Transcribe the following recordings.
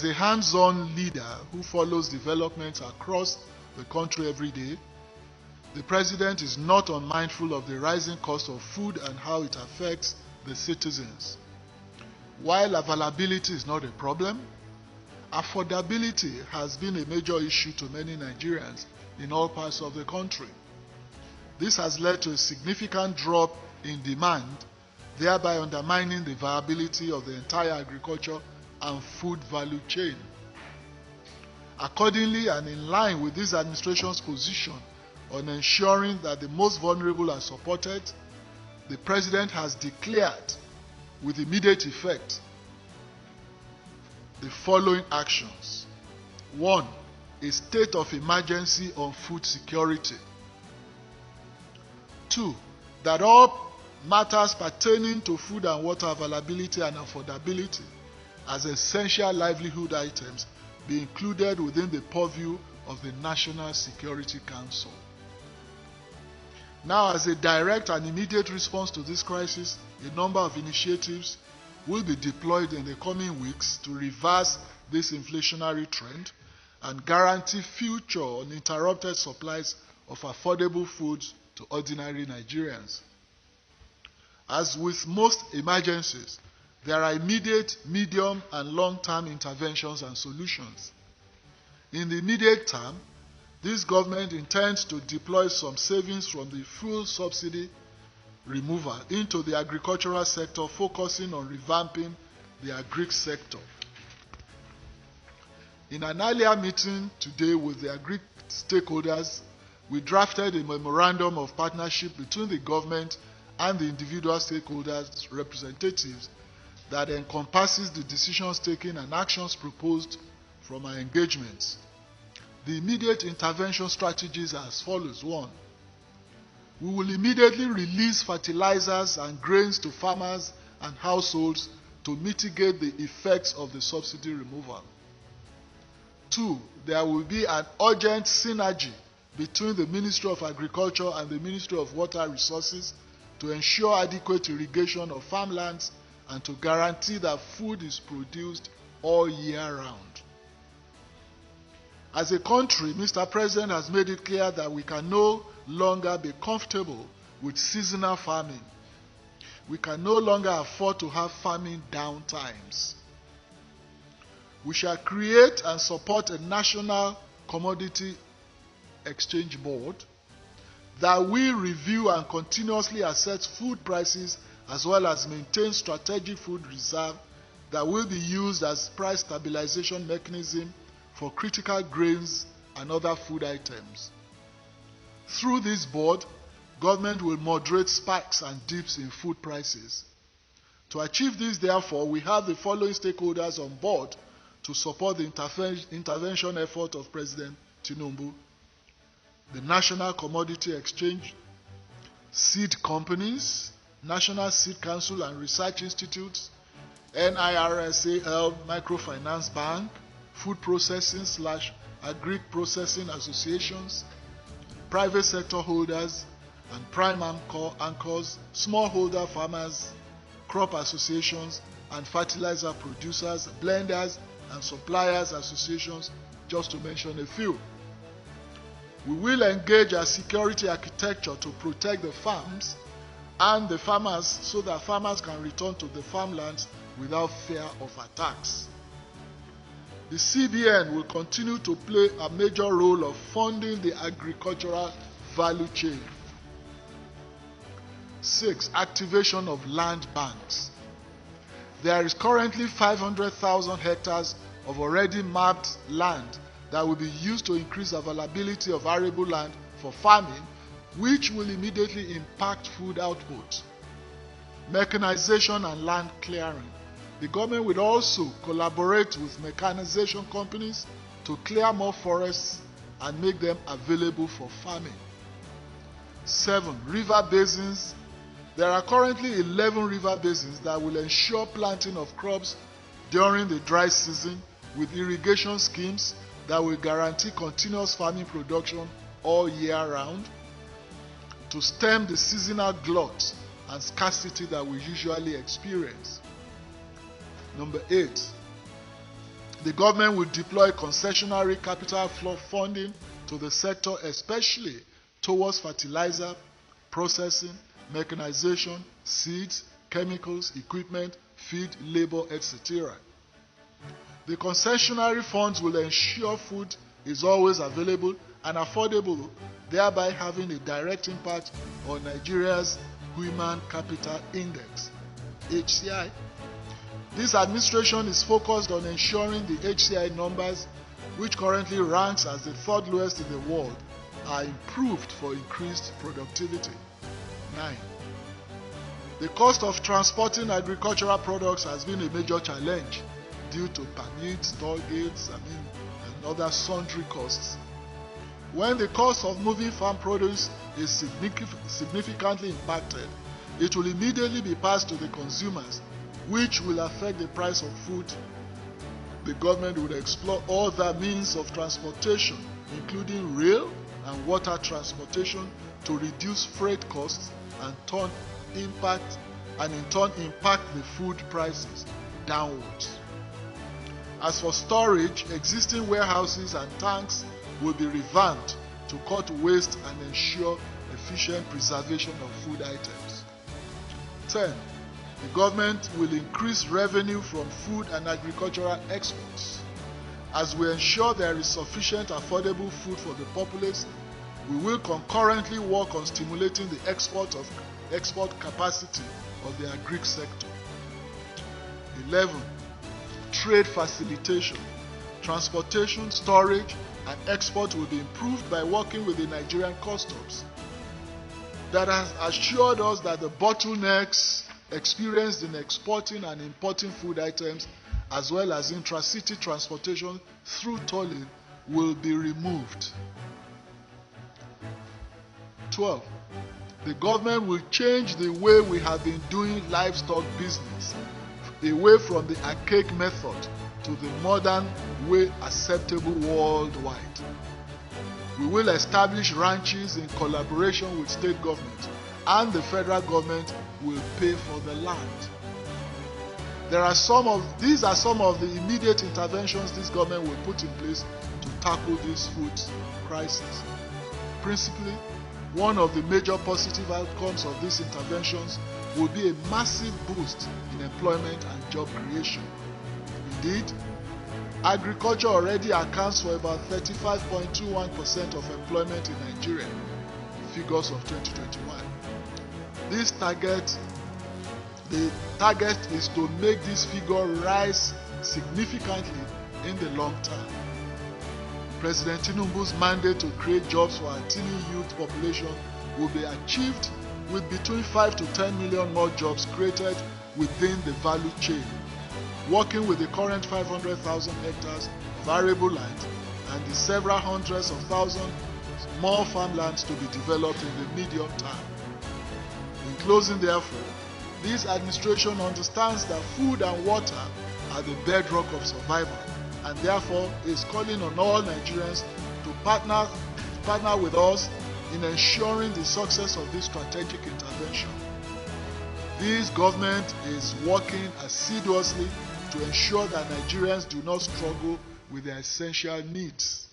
As a hands-on leader who follows developments across the country every day, the President is not unmindful of the rising cost of food and how it affects the citizens. While availability is not a problem, affordability has been a major issue to many Nigerians in all parts of the country. This has led to a significant drop in demand, thereby undermining the viability of the entire agriculture and food value chain. Accordingly, and in line with this administration's position on ensuring that the most vulnerable are supported, the President has declared with immediate effect the following actions. 1. A state of emergency on food security. 2. That all matters pertaining to food and water availability and affordability as essential livelihood items be included within the purview of the National Security Council. Now, as a direct and immediate response to this crisis, a number of initiatives will be deployed in the coming weeks to reverse this inflationary trend and guarantee future uninterrupted supplies of affordable foods to ordinary Nigerians. As with most emergencies, there are immediate, medium, and long-term interventions and solutions. In the immediate term, this government intends to deploy some savings from the fuel subsidy removal into the agricultural sector, focusing on revamping the agri sector. In an earlier meeting today with the agri stakeholders, we drafted a memorandum of partnership between the government and the individual stakeholders' representatives that encompasses the decisions taken and actions proposed from our engagements. The immediate intervention strategies are as follows. 1. We will immediately release fertilizers and grains to farmers and households to mitigate the effects of the subsidy removal. 2. There will be an urgent synergy between the Ministry of Agriculture and the Ministry of Water Resources to ensure adequate irrigation of farmlands and to guarantee that food is produced all year round. As a country, Mr. President has made it clear that we can no longer be comfortable with seasonal farming. We can no longer afford to have farming downtimes. We shall create and support a national commodity exchange board that will review and continuously assess food prices as well as maintain strategic food reserve that will be used as price stabilization mechanism for critical grains and other food items. Through this board, government will moderate spikes and dips in food prices. To achieve this, therefore, we have the following stakeholders on board to support the intervention effort of President Tinubu: the National Commodity Exchange, seed companies, National Seed Council and Research Institutes, NIRSAL Microfinance Bank, Food Processing / Agri Processing Associations, private sector holders and prime anchors, smallholder farmers, crop associations, and fertilizer producers, blenders, and suppliers associations, just to mention a few. We will engage a security architecture to protect the farms and the farmers so that farmers can return to the farmlands without fear of attacks. The CBN will continue to play a major role of funding the agricultural value chain. 6. Activation of land banks. There is currently 500,000 hectares of already mapped land that will be used to increase availability of arable land for farming, which will immediately impact food output. Mechanization and land clearing. The government will also collaborate with mechanization companies to clear more forests and make them available for farming. 7. River basins. There are currently 11 river basins that will ensure planting of crops during the dry season with irrigation schemes that will guarantee continuous farming production all year round to stem the seasonal glut and scarcity that we usually experience. Number 8. The government will deploy concessionary capital flow funding to the sector, especially towards fertilizer, processing, mechanization, seeds, chemicals, equipment, feed, labor, etc. The concessionary funds will ensure food is always available and affordable, thereby having a direct impact on Nigeria's Human Capital Index, HCI. This administration is focused on ensuring the HCI numbers, which currently ranks as the third lowest in the world, are improved for increased productivity. 9. The cost of transporting agricultural products has been a major challenge due to permits, toll gates, and other sundry costs. When the cost of moving farm produce is significantly impacted, it will immediately be passed to the consumers, which will affect the price of food. The government will explore all the means of transportation, including rail and water transportation, to reduce freight costs and in turn impact the food prices downwards. As for storage, existing warehouses and tanks will be revamped to cut waste and ensure efficient preservation of food items. 10. The government will increase revenue from food and agricultural exports. As we ensure there is sufficient affordable food for the populace, we will concurrently work on stimulating the export capacity of the agri sector. 11. Trade facilitation. Transportation, storage, and export will be improved by working with the Nigerian customs. That has assured us that the bottlenecks experienced in exporting and importing food items, as well as intra-city transportation through tolling, will be removed. 12. The government will change the way we have been doing livestock business, away from the archaic method to the modern way acceptable worldwide. We will establish ranches in collaboration with state government, and the federal government will pay for the land. These are some of the immediate interventions this government will put in place to tackle this food crisis. Principally, one of the major positive outcomes of these interventions will be a massive boost in employment and job creation. Indeed, agriculture already accounts for about 35.21% of employment in Nigeria, figures of 2021. The target is to make this figure rise significantly in the long term. President Tinubu's mandate to create jobs for our teeny youth population will be achieved with between 5 to 10 million more jobs created within the value chain, working with the current 500,000 hectares of arable land and the several hundreds of thousands more farmlands to be developed in the medium term. In closing, therefore, this administration understands that food and water are the bedrock of survival, and therefore is calling on all Nigerians to partner with us in ensuring the success of this strategic intervention. This government is working assiduously to ensure that Nigerians do not struggle with their essential needs.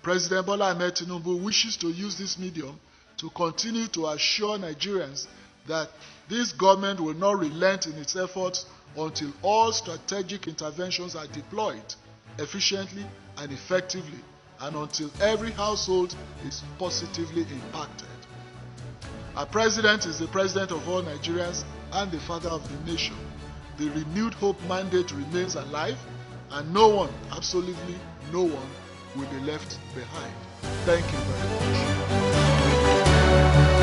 President Bola Tinubu wishes to use this medium to continue to assure Nigerians that this government will not relent in its efforts until all strategic interventions are deployed efficiently and effectively, and until every household is positively impacted. Our president is the president of all Nigerians and the father of the nation. The renewed hope mandate remains alive, and no one, absolutely no one, will be left behind. Thank you very much.